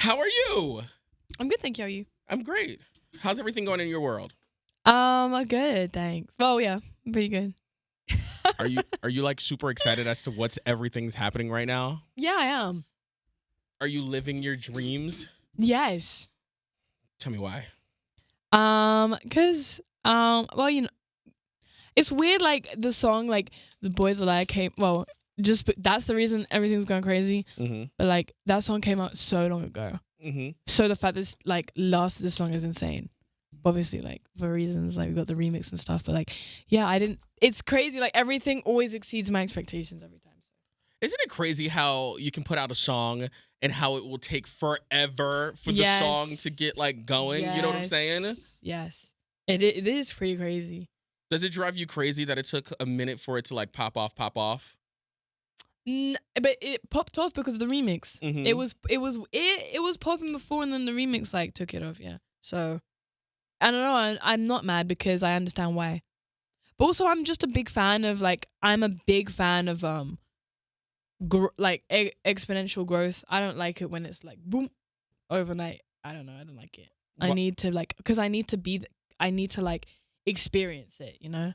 How are you? I'm good, thank you. How are you? I'm great. How's everything going in your world? Good, thanks. Well, yeah, pretty good. Are you like super excited as to what's everything's happening right now? Yeah, I am. Are you living your dreams? Yes. Tell me why. Well, it's weird. Like the song, like the boys were like, came. Well, that's the reason everything's going crazy. Mm-hmm. But like that song came out so long ago. Mm-hmm. So the fact this like lasted this long is insane. Obviously, like for reasons like we got the remix and stuff. But like, yeah, I didn't. It's crazy. Like everything always exceeds my expectations every time. Isn't it crazy how you can put out a song and how it will take forever for the song to get like going? Yes. You know what I'm saying? Yes. It is pretty crazy. Does it drive you crazy that it took a minute for it to like pop off? But it popped off because of the remix. Mm-hmm. It was popping before, and then the remix like took it off. Yeah. So I don't know. I'm not mad because I understand why. But also, I'm just a big fan of exponential growth. I don't like it when it's like boom overnight. I don't know. I don't like it. I need to I need to like experience it. You know,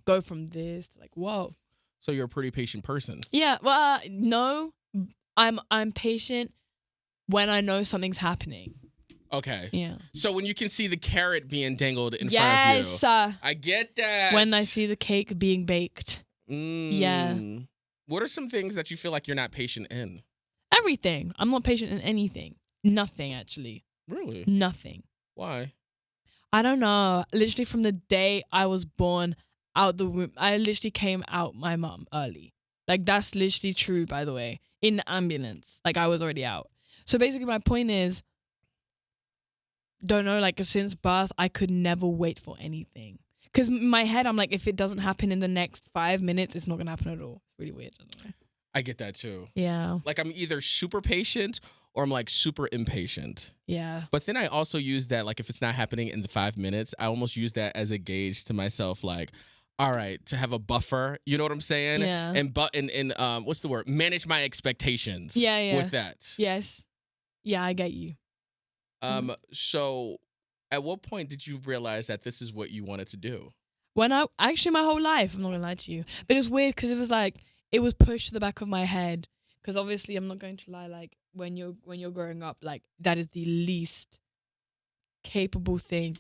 go from this to like whoa. So you're a pretty patient person. Yeah. Well, no, I'm patient when I know something's happening. Okay. Yeah. So when you can see the carrot being dangled in front of Yes. you. I get that. When I see the cake being baked. Yeah. What are some things that you feel like you're not patient in? Everything. I'm not patient in anything. Nothing, actually. Really? Nothing. Why? I don't know. Literally from the day I was born out the womb, I literally came out my mum early. Like, that's literally true, by the way. In the ambulance. Like, I was already out. So basically, my point is, don't know, like, since birth, I could never wait for anything. Because in my head, I'm like, if it doesn't happen in the next 5 minutes, it's not going to happen at all. It's really weird. I don't know. I get that too. Yeah. Like, I'm either super patient or I'm like super impatient. Yeah. But then I also use that, like, if it's not happening in the 5 minutes, I almost use that as a gauge to myself, like, all right, to have a buffer, you know what I'm saying? Yeah. And what's the word? Manage my expectations. Yeah. With that. Yes. Yeah, I get you. So at what point did you realize that this is what you wanted to do? When actually my whole life, I'm not gonna lie to you, but it's weird because it was pushed to the back of my head. Because obviously, I'm not going to lie. Like when you're growing up, like that is the least capable thing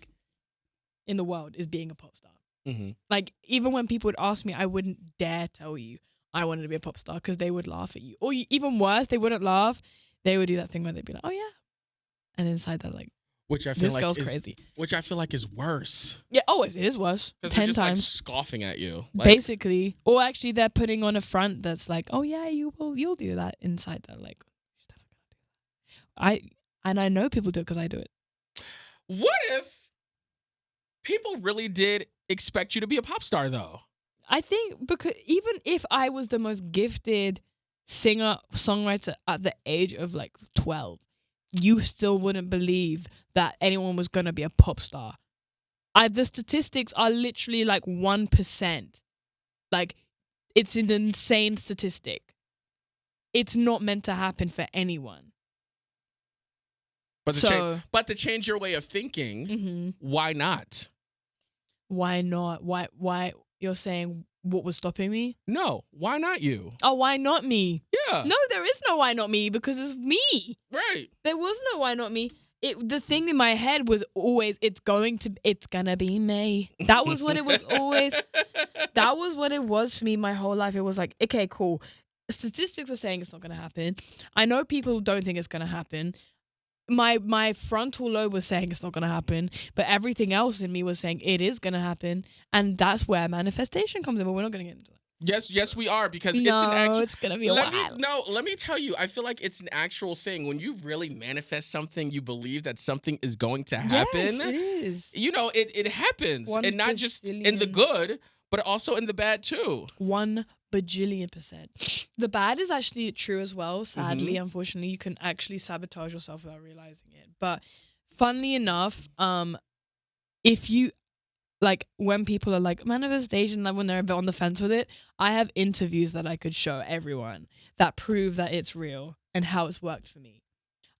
in the world is being a pop star. Mm-hmm. Like even when people would ask me, I wouldn't dare tell you I wanted to be a pop star because they would laugh at you. Or even worse, they wouldn't laugh. They would do that thing where they'd be like, "Oh yeah," and inside that like. Which I feel this like girl's crazy. Which I feel like is worse. Yeah. Oh, it is worse. 10 just, times. like, scoffing at you. Like, basically, or actually, they're putting on a front that's like, "Oh yeah, you'll do that." Inside, they're like, "She's never gonna do that." I know people do it because I do it. What if people really did expect you to be a pop star, though? I think because even if I was the most gifted singer songwriter at the age of like 12. You still wouldn't believe that anyone was going to be a pop star. The statistics are literally like 1%. Like, it's an insane statistic. It's not meant to happen for anyone. But to change your way of thinking, why not? Why not? Why you're saying what was stopping me? No, why not you? Oh, why not me? Yeah. No, there is no why not me because it's me. Right. There was no why not me. The thing in my head was always it's gonna be me. That was what it was always. That was what it was for me my whole life. It was like, okay, cool. Statistics are saying it's not gonna happen. I know people don't think it's gonna happen. My frontal lobe was saying it's not going to happen, but everything else in me was saying it is going to happen, and that's where manifestation comes in, but we're not going to get into that. Yes, we are, because it's going to be a while. Let me tell you, I feel like it's an actual thing. When you really manifest something, you believe that something is going to happen. Yes, it is. You know, it happens, and not just in the good, but also in the bad, too. 1 bajillion%. The bad is actually true as well. Sadly, unfortunately, you can actually sabotage yourself without realizing it. But funnily enough, if you like when people are like manifestation, like when they're a bit on the fence with it, I have interviews that I could show everyone that prove that it's real and how it's worked for me.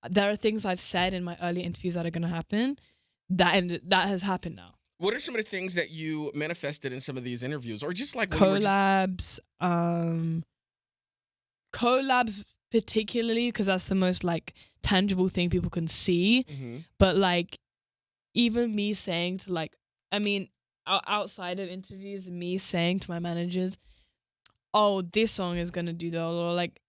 there are things I've said in my early interviews that are going to happen. That has happened now. What are some of the things that you manifested in some of these interviews, or just like when you were collabs particularly because that's the most like tangible thing people can see. But like even me saying to like, I mean, outside of interviews, me saying to my managers, oh, this song is gonna do that, or like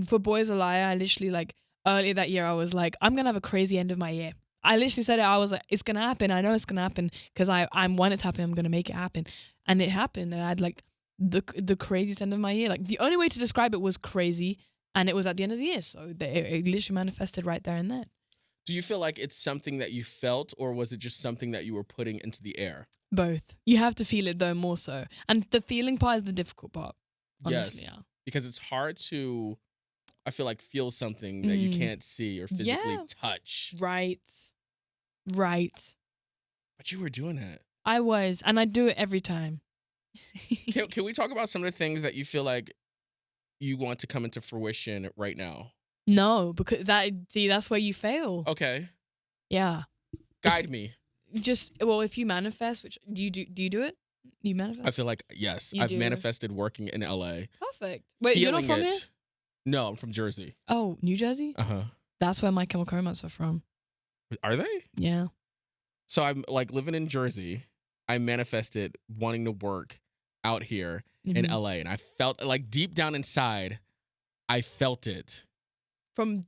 for Boys a Liar, I literally like earlier that year I was like, I'm gonna have a crazy end of my year. I literally said it. I was like, it's gonna happen. I know it's gonna happen because I want it to happen. I'm gonna make it happen, and it happened. And I had like the craziest end of my year. Like the only way to describe it was crazy, and it was at the end of the year. So it literally manifested right there and then. Do you feel like it's something that you felt, or was it just something that you were putting into the air? Both. You have to feel it though, more so, and the feeling part is the difficult part. Honestly, yes, because it's hard to, I feel like, feel something that you can't see or physically touch. Right. But you were doing it. I was, and I do it every time. Can we talk about some of the things that you feel like you want to come into fruition right now? No, because that's where you fail. Okay. Yeah. Guide me. If you manifest, which do you do it? You manifest? I feel like yes. I've manifested working in LA. Perfect. Wait, you're not from here? No, I'm from Jersey. Oh, New Jersey? That's where My Chemical Romance are from. Are they? Yeah. So I'm like living in Jersey. I manifested wanting to work out here in LA, and I felt like deep down inside, I felt it. From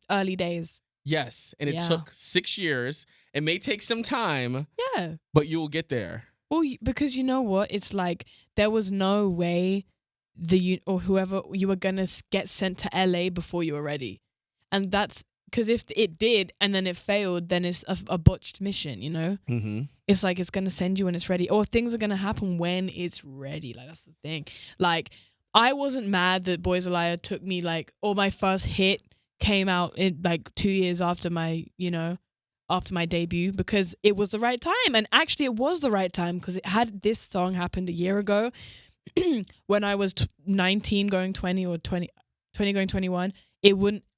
early days. Yes, and it took 6 years. It may take some time. Yeah. But you will get there. Well, because you know what? It's like there was no way or whoever you were gonna get sent to LA before you were ready, and that's because if it did and then it failed, then it's a botched mission. You know, it's like it's gonna send you when it's ready, or things are gonna happen when it's ready. Like that's the thing. Like I wasn't mad that Boys a Liar took me like, or my first hit came out in like 2 years after my debut, because it was the right time. And actually it was the right time because it had this song happened a year ago when I was 19 going 20 or 20 going 21.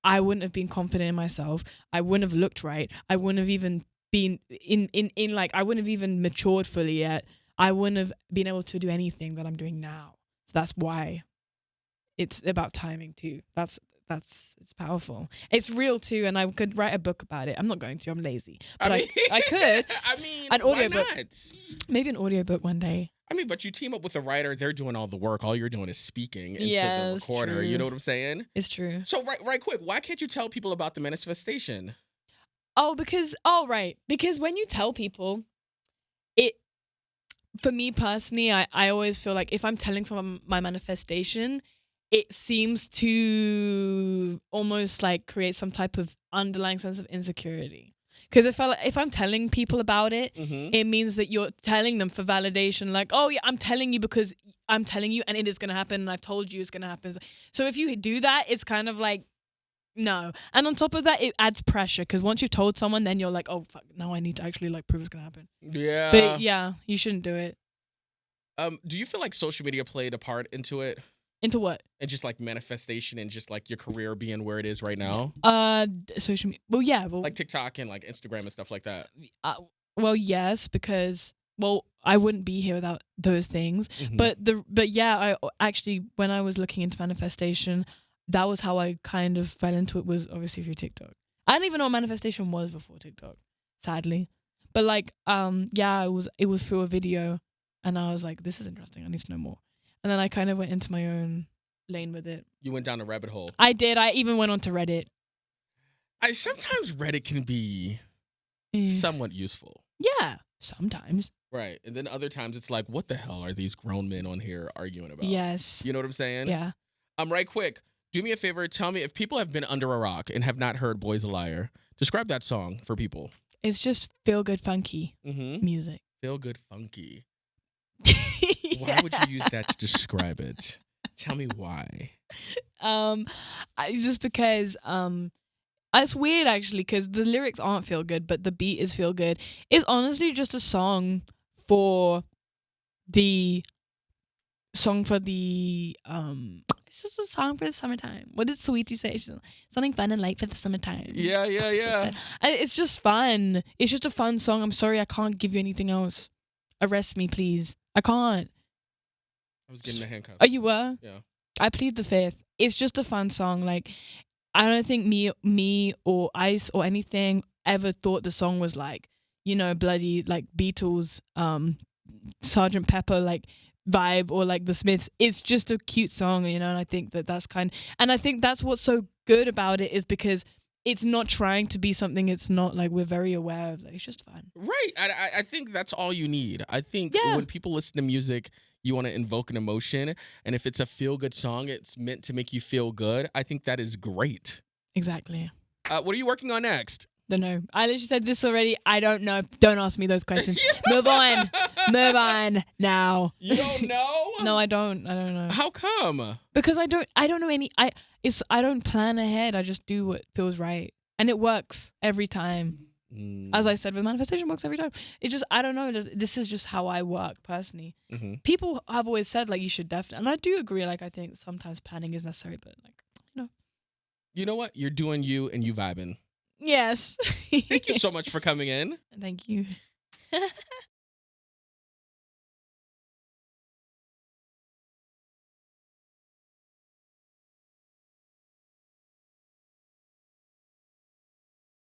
I wouldn't have been confident in myself. I wouldn't have looked right. I wouldn't have even been in like, I wouldn't have even matured fully yet. I wouldn't have been able to do anything that I'm doing now. So that's why it's about timing too. It's powerful. It's real too, and I could write a book about it. I'm not going to. I'm lazy, but I could. I mean, an audiobook. Why not? Maybe an audiobook one day. I mean, but you team up with a writer. They're doing all the work. All you're doing is speaking into the recorder. True. You know what I'm saying? It's true. So right quick, why can't you tell people about the manifestation? Because when you tell people, for me personally, I always feel like if I'm telling someone my manifestation, it seems to almost like create some type of underlying sense of insecurity. Because if I'm telling people about it, it means that you're telling them for validation. Like, oh yeah, I'm telling you because I'm telling you and it is going to happen and I've told you it's going to happen. So if you do that, it's kind of like, no. And on top of that, it adds pressure because once you've told someone, then you're like, oh, fuck, now I need to actually like prove it's going to happen. Yeah. But yeah, you shouldn't do it. Do you feel like social media played a part into it? Into what? And just like manifestation and just like your career being where it is right now? Social media. Well, yeah. Well, like TikTok and like Instagram and stuff like that. Well, yes, because I wouldn't be here without those things. But yeah, I actually when I was looking into manifestation, that was how I kind of fell into it. Was obviously through TikTok. I didn't even know what manifestation was before TikTok, sadly. But like, yeah, it was through a video, and I was like, this is interesting. I need to know more. And then I kind of went into my own lane with it. You went down a rabbit hole. I did. I even went onto Reddit. Sometimes Reddit can be somewhat useful. Yeah, sometimes. Right. And then other times it's like, what the hell are these grown men on here arguing about? Yes. You know what I'm saying? Yeah. Right quick. Do me a favor. Tell me if people have been under a rock and have not heard Boys a Liar. Describe that song for people. It's just feel good funky music. Feel good funky. Why would you use that to describe it? Tell me why. Just because it's weird actually because the lyrics aren't feel good, but the beat is feel good. It's honestly just a song for the it's just a song for the summertime. What did Sweetie say? Something fun and light for the summertime. Yeah. It's just fun. It's just a fun song. I'm sorry, I can't give you anything else. Arrest me, please. I can't. I was getting the handcuffs. Oh, you were? Yeah. I plead the fifth. It's just a fun song. Like, I don't think me or Ice or anything ever thought the song was like, you know, bloody like Beatles, Sergeant Pepper like vibe or like the Smiths. It's just a cute song, you know. And I think and I think that's what's so good about it is because it's not trying to be something. It's not like we're very aware of. Like, it's just fun. Right. I think that's all you need. I think when people listen to music, you want to invoke an emotion. And if it's a feel-good song, it's meant to make you feel good. I think that is great. Exactly. What are you working on next? Don't know. I literally said this already. I don't know. Don't ask me those questions. Move on. Move on now. You don't know? No, I don't. I don't know. How come? Because I don't know any. I don't plan ahead. I just do what feels right, and it works every time. As I said, with manifestation works every time. It just, I don't know. This is just how I work personally. Mm-hmm. People have always said like you should definitely, and I do agree. Like I think sometimes planning is necessary, but like you know what? You're doing you and you vibing. Yes. Thank you so much for coming in. Thank you.